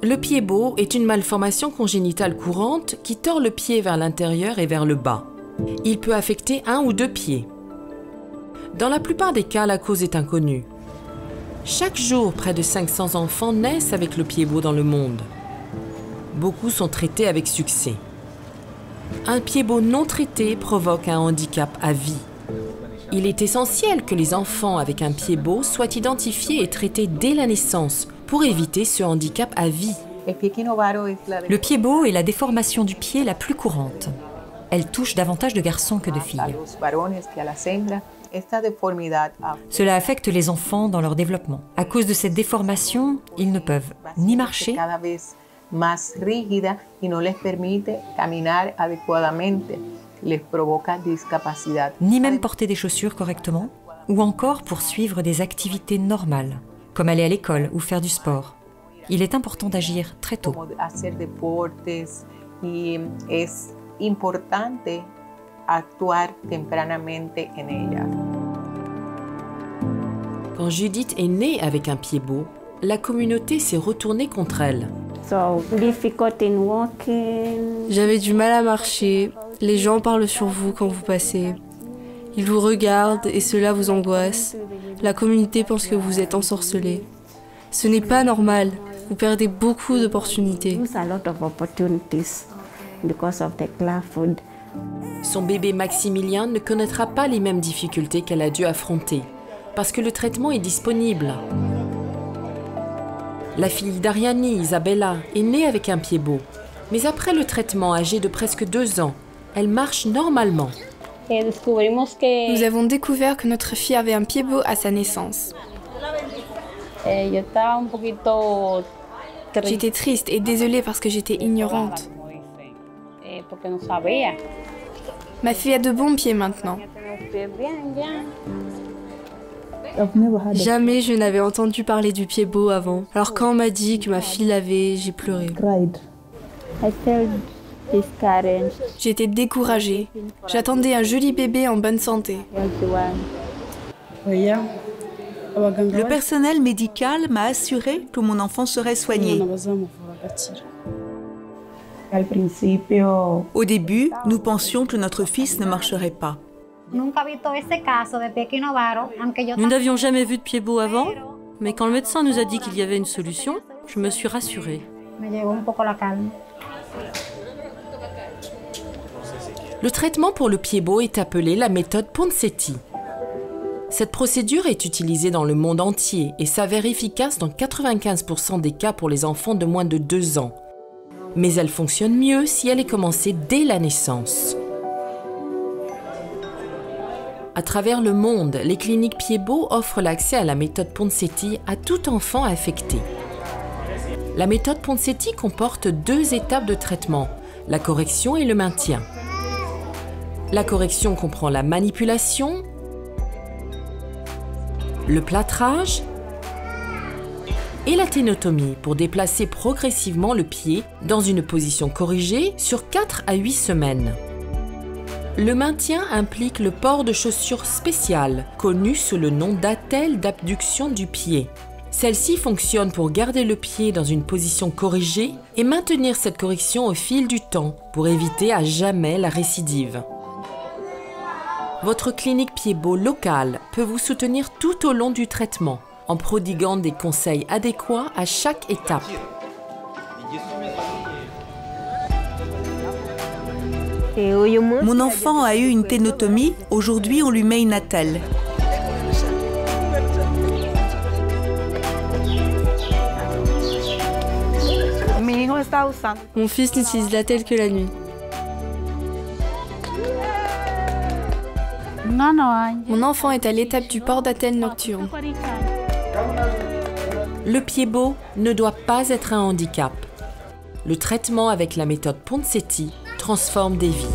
Le pied-bot est une malformation congénitale courante qui tord le pied vers l'intérieur et vers le bas. Il peut affecter un ou deux pieds. Dans la plupart des cas, la cause est inconnue. Chaque jour, près de 500 enfants naissent avec le pied-bot dans le monde. Beaucoup sont traités avec succès. Un pied-bot non traité provoque un handicap à vie. Il est essentiel que les enfants avec un pied-bot soient identifiés et traités dès la naissance pour éviter ce handicap à vie. Le pied-bot est la déformation du pied la plus courante. Elle touche davantage de garçons que de filles. Cela affecte les enfants dans leur développement. À cause de cette déformation, ils ne peuvent ni marcher, ni même porter des chaussures correctement, ou encore poursuivre des activités normales, comme aller à l'école ou faire du sport. Il est important d'agir très tôt. Quand Judith est née avec un pied-bot, la communauté s'est retournée contre elle. J'avais du mal à marcher. Les gens parlent sur vous quand vous passez. Ils vous regardent et cela vous angoisse. La communauté pense que vous êtes ensorcelé. Ce n'est pas normal. Vous perdez beaucoup d'opportunités. Son bébé Maximilien ne connaîtra pas les mêmes difficultés qu'elle a dû affronter, parce que le traitement est disponible. La fille d'Ariani, Isabella, est née avec un pied-bot. Mais après le traitement, âgée de presque 2 ans, elle marche normalement. Nous avons découvert que notre fille avait un pied-bot à sa naissance. J'étais triste et désolée parce que j'étais ignorante. Ma fille a de bons pieds maintenant. Jamais je n'avais entendu parler du pied-bot avant. Alors quand on m'a dit que ma fille l'avait, j'ai pleuré. J'étais découragée. J'attendais un joli bébé en bonne santé. Le personnel médical m'a assuré que mon enfant serait soigné. Au début, nous pensions que notre fils ne marcherait pas. Nous n'avions jamais vu de pied-bot avant, mais quand le médecin nous a dit qu'il y avait une solution, je me suis rassurée. Le traitement pour le pied-bot est appelé la méthode Ponseti. Cette procédure est utilisée dans le monde entier et s'avère efficace dans 95% des cas pour les enfants de moins de 2 ans. Mais elle fonctionne mieux si elle est commencée dès la naissance. À travers le monde, les cliniques pied-bot offrent l'accès à la méthode Ponseti à tout enfant affecté. La méthode Ponseti comporte 2 étapes de traitement, la correction et le maintien. La correction comprend la manipulation, le plâtrage et la ténotomie pour déplacer progressivement le pied dans une position corrigée sur 4 à 8 semaines. Le maintien implique le port de chaussures spéciales, connues sous le nom d'attelle d'abduction du pied. Celle-ci fonctionne pour garder le pied dans une position corrigée et maintenir cette correction au fil du temps pour éviter à jamais la récidive. Votre clinique pied-bot locale peut vous soutenir tout au long du traitement en prodiguant des conseils adéquats à chaque étape. Mon enfant a eu une ténotomie, aujourd'hui on lui met une attelle. Mon fils n'utilise l'attelle que la nuit. Mon enfant est à l'étape du port d'attelle nocturne. Le pied-bot ne doit pas être un handicap. Le traitement avec la méthode Ponseti transforme des vies.